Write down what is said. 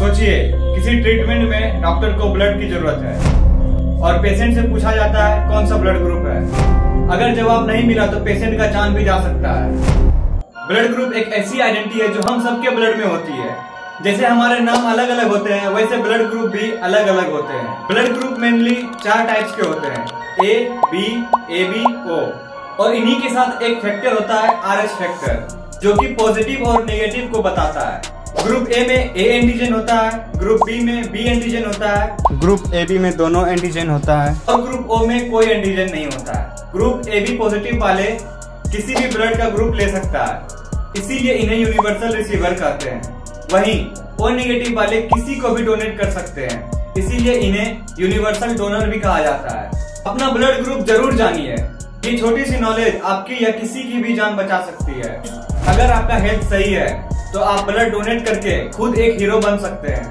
सोचिए, किसी ट्रीटमेंट में डॉक्टर को ब्लड की जरूरत है और पेशेंट से पूछा जाता है कौन सा ब्लड ग्रुप है। अगर जवाब नहीं मिला तो पेशेंट का जान भी जा सकता है। ब्लड ग्रुप एक ऐसी आइडेंटिटी है जो हम सबके ब्लड में होती है। जैसे हमारे नाम अलग अलग होते हैं, वैसे ब्लड ग्रुप भी अलग अलग होते हैं। ब्लड ग्रुप मेनली 4 टाइप्स के होते हैं, ए, बी, AB, O। और इन्हीं के साथ एक फैक्टर होता है RH फैक्टर, जो कि पॉजिटिव और नेगेटिव को बताता है। ग्रुप ए में A एंटीजन होता है, ग्रुप बी में B एंटीजन होता है, ग्रुप AB में दोनों एंटीजन होता है और ग्रुप O में कोई एंटीजन नहीं होता है। ग्रुप AB पॉजिटिव वाले किसी भी ब्लड का ग्रुप ले सकता है, इसीलिए इन्हें यूनिवर्सल रिसीवर कहते हैं। वहीं O नेगेटिव वाले किसी को भी डोनेट कर सकते हैं, इसीलिए इन्हें यूनिवर्सल डोनर भी कहा जाता है। अपना ब्लड ग्रुप जरूर जानिए, ये छोटी सी नॉलेज आपकी या किसी की भी जान बचा सकती है। अगर आपका हेल्थ सही है तो आप ब्लड डोनेट करके खुद एक हीरो बन सकते हैं।